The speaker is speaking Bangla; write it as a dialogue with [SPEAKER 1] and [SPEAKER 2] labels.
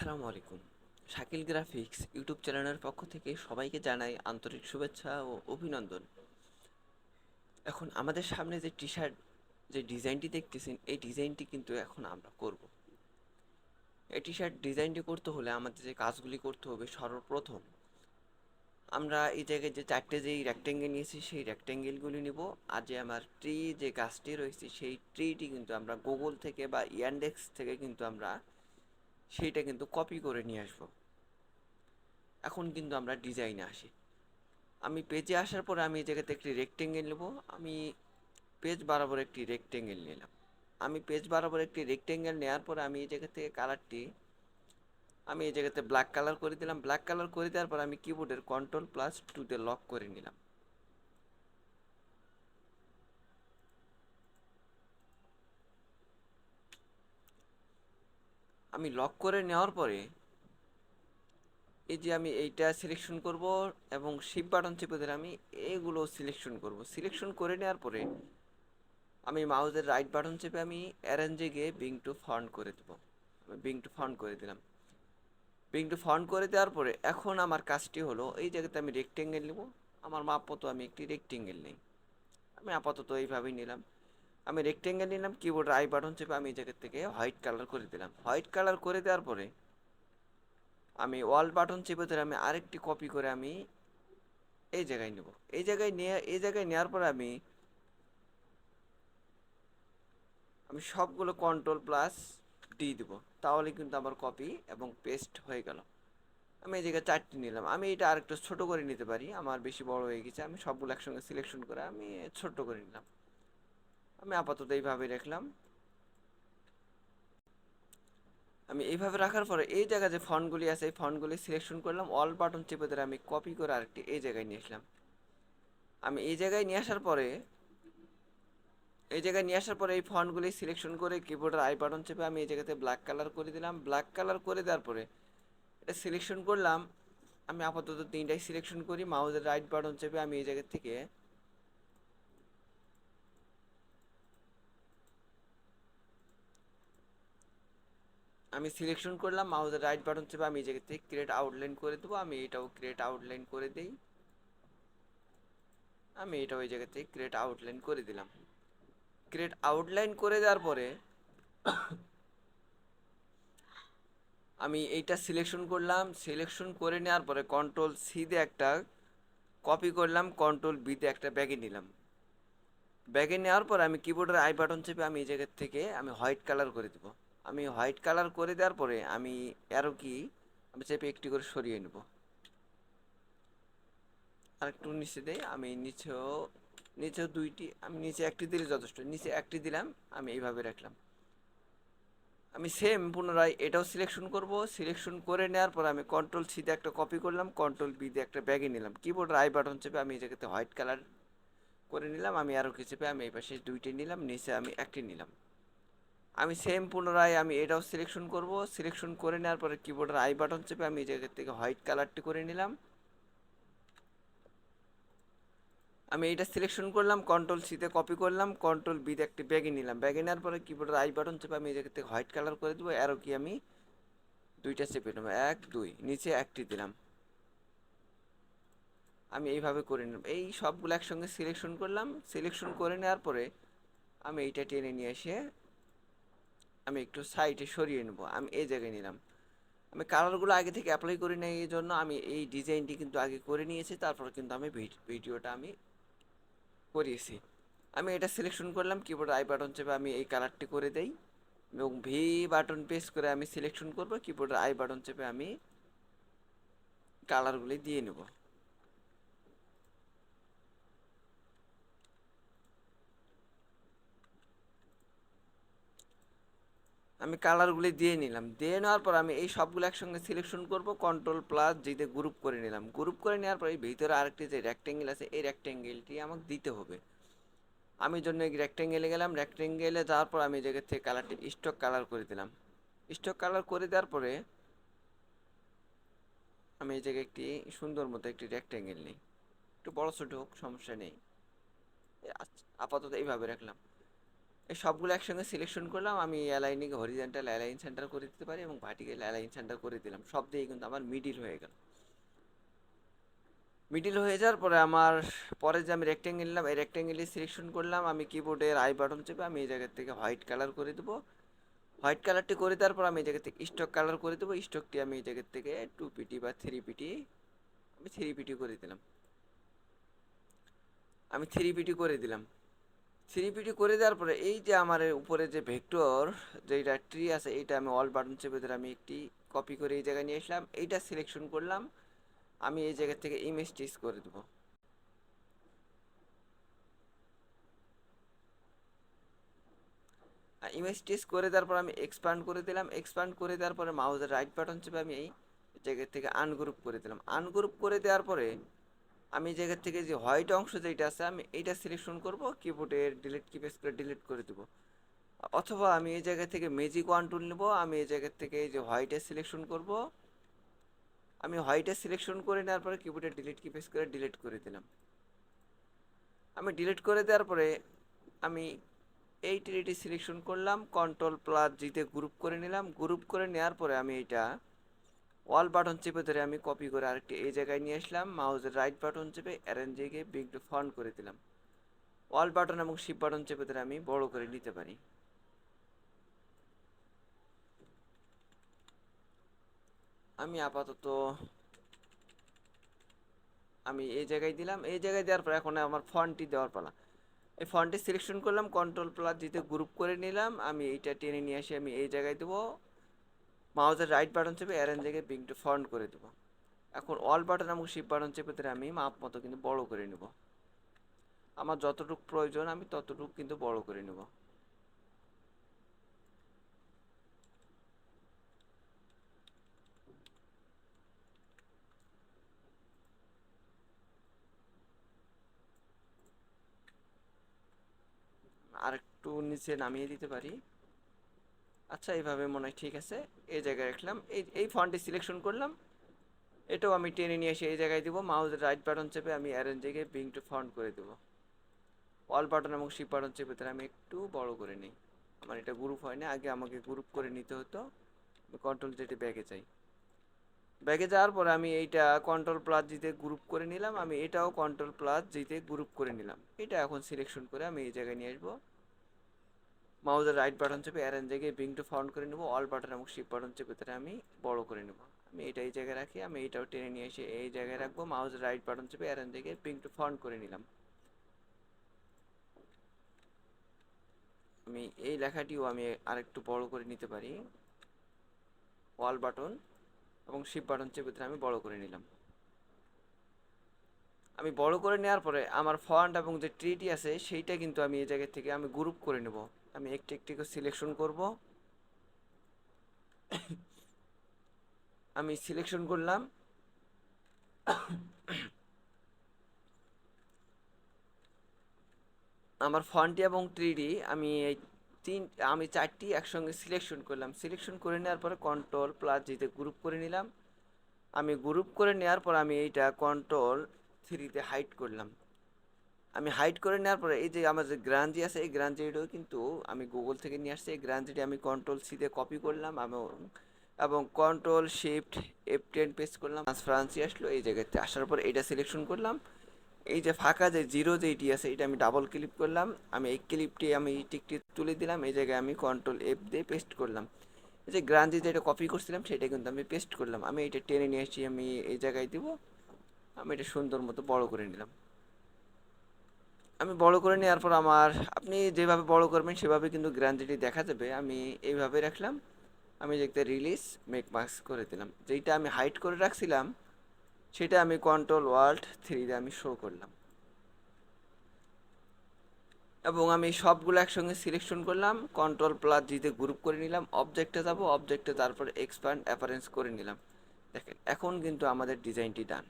[SPEAKER 1] আসসালামু আলাইকুম। শাকিল গ্রাফিক্স ইউটিউব চ্যানেলের পক্ষ থেকে সবাইকে জানাই আন্তরিক শুভেচ্ছা ও অভিনন্দন। এখন আমাদের সামনে যে টি শার্ট যে ডিজাইনটি দেখতেছেন, এই ডিজাইনটি কিন্তু এখন আমরা করব। এই টি শার্ট ডিজাইনটি করতে হলে আমাদের যে কাজগুলি করতে হবে, সর্বপ্রথম আমরা এই জায়গায় যে চারটে যেই রেক্টেঙ্গেল নিয়েছি সেই রেক্টেঙ্গেলগুলি নিব। আর যে আমার ট্রি যে গাছটি রয়েছে সেই ট্রিটি কিন্তু আমরা গুগল থেকে বা ইয়ান্ডেক্স থেকে কিন্তু আমরা সেইটা কিন্তু কপি করে নিয়ে আসবো। এখন কিন্তু আমরা ডিজাইনে আসি। আমি পেজে আসার পরে আমি এই জায়গাতে একটি রেক্টেঙ্গেল নেব। আমি পেজ বরাবর একটি রেক্টেঙ্গেল নিলাম। আমি পেজ বরাবর একটি রেক্টেঙ্গেল নেওয়ার পরে আমি এই জায়গা থেকে কালারটি আমি এই জায়গাতে ব্ল্যাক কালার করে দিলাম। ব্ল্যাক কালার করে দেওয়ার পর আমি কিবোর্ডের Ctrl+2 লক করে নিলাম। আমি লক করে নেওয়ার পরে এই যে আমি এইটা সিলেকশন করব এবং শিফট বাটন চেপে ধরে আমি এগুলো সিলেকশন করব। সিলেকশন করে নেওয়ার পরে আমি মাউসের রাইট বাটন চেপে আমি অ্যারেঞ্জে গিয়ে বিং টু ফন্ট করে দেবো। আমি বিং টু ফন্ট করে দিলাম। বিং টু ফন্ট করে দেওয়ার পরে এখন আমার কাজটি হলো এই জায়গাতে আমি রেক্টেঙ্গেল নেব। আমার মাপ মতো আমি একটি রেক্টেঙ্গেল নিই। আমি আপাতত এইভাবেই নিলাম। আমি রেক্টেঙ্গেল নিলাম, কিবোর্ড আই বাটন চেপে আমি এই জায়গা থেকে হোয়াইট কালার করে দিলাম। হোয়াইট কালার করে দেওয়ার পরে আমি ওয়াল বাটন চেপে ধরে আমি আরেকটি কপি করে আমি এই জায়গায় নেব। এই জায়গায় নেওয়ার পরে আমি সবগুলো Ctrl+D দেবো। তাহলে কিন্তু আমার কপি এবং পেস্ট হয়ে গেল। আমি এই জায়গায় চারটি নিলাম। আমি এটা আরেকটু ছোট করে নিতে পারি, আমার বেশি বড় হয়ে গেছে। আমি সবগুলো একসঙ্গে সিলেকশন করে আমি ছোট করে নিলাম। আমি আপাতত এইভাবে রাখলাম। আমি এইভাবে রাখার পরে এই জায়গায় যে ফন্টগুলি আছে এই ফন্টগুলি সিলেকশন করলাম। অল বাটন চেপে ধরে আমি কপি করে আরেকটি এই জায়গায় নিয়ে আসলাম। আমি এই জায়গায় নিয়ে আসার পরে এই ফন্টগুলি সিলেকশন করে কিবোর্ডের আই বাটন চেপে আমি এই জায়গাতে ব্ল্যাক কালার করে দিলাম। ব্ল্যাক কালার করে দেওয়ার পরে এটা সিলেকশন করলাম। আমি আপাতত তিনটাই সিলেকশন করি। মাউসের রাইট বাটন চেপে আমি এই জায়গা থেকে আমি সিলেকশন করলাম। মাউসের রাইট বাটন চেপে আমি এই জায়গা থেকে ক্রিয়েট আউটলাইন করে দেবো। আমি এটাও ক্রিয়েট আউটলাইন করে দিই। আমি এটাও এই জায়গা থেকে ক্রিয়েট আউটলাইন করে দিলাম। ক্রিয়েট আউটলাইন করে দেওয়ার পরে আমি এইটা সিলেকশন করলাম। সিলেকশন করে নেওয়ার পরে Ctrl+C দিয়ে একটা কপি করলাম, Ctrl+V দিয়ে একটা ব্যাগে নিলাম। ব্যাগে নেওয়ার পর আমি কিবোর্ডের আই বাটন চেপে আমি এই জায়গা থেকে আমি হোয়াইট কালার করে দেবো। আমি হোয়াইট কালার করে দেওয়ার পরে আমি অ্যারো কি আমি চেপে একটি করে সরিয়ে নেব। আর একটু নিচে দেই। আমি নিচেও দুইটি, আমি নিচে একটি দিলে যথেষ্ট। নিচে একটি দিলাম। আমি এইভাবে রাখলাম। আমি সেম পুনরায় এটাও সিলেকশন করব। সিলেকশন করে নেওয়ার পর আমি Ctrl+C দিয়ে একটা কপি করলাম, Ctrl+V দিয়ে একটা ব্যাগে নিলাম। কিবোর্ডের আই বাটন চেপে আমি এই জায়গাতে হোয়াইট কালার করে নিলাম। আমি আরও কি চেপে আমি এই পাশে দুইটি নিলাম, নিচে আমি একটি নিলাম। আমি সেম পুনরায় আমি এটাও সিলেকশন করব। সিলেকশন করে নেওয়ার পরে কিবোর্ডের আই বাটন চেপে আমি এই জায়গা থেকে হোয়াইট কালারটি করে নিলাম। আমি এটা সিলেকশন করলাম, Ctrl+C তে কপি করলাম, Ctrl+V তে একটি ব্যাগে নিলাম। ব্যাগে নেওয়ার পরে কিবোর্ডের আই বাটন চেপে আমি এই জায়গা থেকে হোয়াইট কালার করে দেবো। আরও কি আমি দুইটা চেপে নেবো, এক দুই, নিচে একটি দিলাম। আমি এইভাবে করে নিলাম। এই সবগুলো একসঙ্গে সিলেকশন করলাম। সিলেকশন করে নেওয়ার পরে আমি এইটা টেনে নিয়ে এসে আমি একটু সাইডে সরিয়ে নেবো। আমি এই জায়গায় নিলাম। আমি কালারগুলো আগে থেকে অ্যাপ্লাই করি নাই, এই জন্য আমি এই ডিজাইনটি কিন্তু আগে করে নিয়েছি, তারপর কিন্তু আমি ভিডিওটা আমি করিয়েছি। আমি এটা সিলেকশন করলাম, কিবোর্ড আই বাটন চেপে আমি এই কালারটি করে দেই এবং ভি বাটন প্রেস করে আমি সিলেকশন করব। কিবোর্ডের আই বাটন চেপে আমি কালারগুলি দিয়ে নেব। আমি কালারগুলি দিয়ে নিলাম। দিয়ে নেওয়ার পর আমি এই সবগুলো একসঙ্গে সিলেকশন করব, Ctrl+G দিয়ে গ্রুপ করে নিলাম। গ্রুপ করে নেওয়ার পর এই ভিতরে আরেকটি যে রেক্টেঙ্গেল আছে এই রেক্টেঙ্গেলটি আমাকে দিতে হবে। আমি জন্য এই রেক্টেঙ্গেলে গেলাম। রেক্টেঙ্গেলে যাওয়ার পর আমি এই জায়গা থেকে কালারটি স্টক কালার করে দিলাম। স্টক কালার করে দেওয়ার পরে আমি এই জায়গায় একটি সুন্দর মতো একটি রেক্টেঙ্গেল নিই। একটু বড় ছোট হোক সমস্যা নেই। আপাতত এইভাবে রাখলাম। এই সবগুলো একসঙ্গে সিলেকশন করলাম, আমি অ্যালাইনিং হরিজেন্টাল অ্যালাইন সেন্টার করে দিতে পারি এবং ভার্টিক্যাল অ্যালাইন সেন্টার করে দিলাম, সব দিয়ে কিন্তু আমার মিডিল হয়ে গেল। মিডিল হয়ে যাওয়ার পরে আমার পরে যে আমি রেক্টেঙ্গেল নিলাম, এই রেক্টেঙ্গেলই সিলেকশন করলাম, আমি কিবোর্ডের আই বাটন চেপে আমি এই জায়গার থেকে হোয়াইট কালার করে দেবো। হোয়াইট কালারটি করে দেওয়ার পর আমি এই জায়গা থেকে স্টক কালার করে দেবো, স্টকটি আমি এই জায়গার থেকে 2 পিটি বা 3 পিটি, আমি 3 পিটি করে দিলাম। আমি 3 পিটি করে দিলাম। 3 পিটি করে দেওয়ার পরে এই যে আমার উপরে যে ভেক্টর যেটা ট্রি আছে, এইটা আমি অল বাটন চেপে ধরে আমি একটি কপি করে এই জায়গায় নিয়ে আসলাম, এইটা সিলেকশন করলাম, আমি এই জায়গা থেকে ইমেজ টিস করে দেবো। ইমেজ টিস করে দেওয়ার পর আমি এক্সপান্ড করে দিলাম, এক্সপান্ড করে দেওয়ার পরে মাউসের রাইট বাটন চেপে আমি এই জায়গা থেকে আনগ্রুপ করে দিলাম। আনগ্রুপ করে দেওয়ার পরে আমি এই জায়গা থেকে যে হোয়াইট অংশ যেটা আছে আমি এইটা সিলেকশন করব, কিবোর্ডের ডিলিট কি প্রেস করে ডিলিট করে দেবো। অথবা আমি এই জায়গা থেকে ম্যাজিক ওয়ান টুল নেব, আমি এই জায়গা থেকে এই যে হোয়াইটে সিলেকশন করব, আমি হোয়াইটে সিলেকশন করে নেওয়ার পরে কিবোর্ডের ডিলিট কি প্রেস করে ডিলিট করে দিলাম। আমি ডিলিট করে দেওয়ার পরে আমি এই ট্রিটি সিলেকশন করলাম, কন্ট্রোল প্লাস জিতে গ্রুপ করে নিলাম, গ্রুপ করে নেওয়ার পরে আমি এইটা অল বাটন চেপে ধরে আমি কপি করে আরেকটি এই জায়গায় নিয়ে আসলাম, মাউসের রাইট বাটন চেপে অ্যারেঞ্জে গিয়ে বিগ টু ফন্ট করে দিলাম। অল বাটন এবং শিপ বাটন চেপে ধরে আমি বড় করে নিতে পারি। আমি আপাতত আমি এই জায়গায় দিলাম, এই জায়গায় দেওয়ার পর এখন আমার ফন্টটি দেওয়ার পালা। এই ফন্টটি সিলেকশন করলাম, কন্ট্রোল প্লাস জিতে গ্রুপ করে নিলাম, আমি এইটা টেনে নিয়ে আসি আমি এই জায়গায় দেবো, মাউসের রাইট বাটন চেপে অ্যারেঞ্জ জায়গায় বিগ টু ফন্ট করে দেবো। এখন অল বাটন এবং শিপ বাটন চেপে ধরে আমি মাপ মতো কিন্তু বড় করে নেব, আমার যতটুকু প্রয়োজন আমি ততটুকু কিন্তু বড় করে নেব। আর একটু নিচে নামিয়ে দিতে পারি। আচ্ছা, এইভাবে মনে হয় ঠিক আছে, এই জায়গায় রাখলাম, এই ফন্টটি সিলেকশন করলাম, এটাও আমি টেনে নিয়ে এসে এই জায়গায় দিব, মাউসের রাইট বাটন চেপে আমি অ্যারেঞ্জ জায়গায় বিং টু ফন্ট করে দেবো। অল বাটন এবং শিপ বাটন চেপে তাহলে আমি একটু বড় করে নিই, আমার এটা গ্রুপ হয় না, আগে আমাকে গ্রুপ করে নিতে হতো। কন্ট্রোল যেটি ব্যাগে চাই, ব্যাগে যাওয়ার পরে আমি এইটা কন্ট্রোল প্লাস জিতে গ্রুপ করে নিলাম, আমি এটাও কন্ট্রোল প্লাস জিতে গ্রুপ করে নিলাম, এটা এখন সিলেকশন করে আমি এই জায়গায় নিয়ে আসবো, মাউসের রাইট বাটন চেপে অ্যারেঞ্জ জায়গায় বিং টু ফাউন্ড করে নেবো, অল বাটন এবং শিপ বাটন চেপে তাহলে আমি বড় করে নেবো। আমি এটা এই জায়গায় রাখি, আমি এইটাও টেনে নিয়ে এসে এই জায়গায় রাখবো, মাউসের রাইট বাটন চেপে অ্যারেঞ্জ জায়গায় বিং টু ফাউন্ড করে নিলাম। আমি এই লেখাটিও আমি আরেকটু বড় করে নিতে পারি, অল বাটন এবং শিপ বাটন চেপে তাহলে আমি বড় করে নিলাম। আমি বড় করে নেওয়ার পরে আমার ফন্ট এবং যে ট্রিটি আছে সেইটা কিন্তু আমি এই জায়গা থেকে আমি গ্রুপ করে নেব, আমি একটি একটি করে সিলেকশন করব, আমি সিলেকশন করলাম, আমার ফন্টি এবং থ্রিডি আমি এই আমি চারটি একসঙ্গে সিলেকশন করলাম, সিলেকশন করে নেওয়ার পরে কন্ট্রোল প্লাস জিতে গ্রুপ করে নিলাম, আমি গ্রুপ করে নেওয়ার পর আমি এইটা কন্ট্রোল থ্রিতে হাইড করলাম। আমি হাইড করে নেওয়ার পরে এই যে আমার যে গ্রাঞ্জি আছে এই গ্রাঞ্জিটাও কিন্তু আমি গুগল থেকে নিয়ে আসছি, এই গ্রাঞ্জিটি আমি কন্ট্রোল সিতে কপি করলাম এবং কন্ট্রোল শিফট F10 পেস্ট করলাম, ট্রান্সপারেন্সি আসলো, এই জায়গাতে আসার পর এটা সিলেকশন করলাম, এই যে ফাঁকা যে জিরো যেটি আছে এটা আমি ডাবল ক্লিক করলাম, আমি এই ক্লিপটি আমি টিকটি তুলে দিলাম, এই জায়গায় আমি কন্ট্রোল F দিয়ে পেস্ট করলাম, এই যে গ্রাঞ্জি যেটা কপি করছিলাম সেটা কিন্তু আমি পেস্ট করলাম, আমি এটা টেনে নিয়ে আসছি আমি এই জায়গায় দিব, আমি এটা সুন্দর মতো বড় করে নিলাম। আমি বড় করে নেওয়ার পর আমার আপনি যেভাবে বড় করবেন সেভাবে কিন্তু গ্রাঞ্জিটি দেখা যাবে, আমি এইভাবে রাখলাম, আমি দেখতে রিলিজ মেক মাস্ক করে দিলাম, যেইটা আমি হাইড করে রাখছিলাম সেটা আমি কন্ট্রোল ওয়াল্ট 3 দিয়ে আমি শো করলাম, এবং আমি সবগুলো একসঙ্গে সিলেকশন করলাম, কন্ট্রোল প্লাস জিতে গ্রুপ করে নিলাম, অবজেক্টে যাব, অবজেক্টে তারপর এক্সপ্যান্ড অ্যাপারেন্স করে নিলাম। দেখেন এখন কিন্তু আমাদের ডিজাইনটি ডান।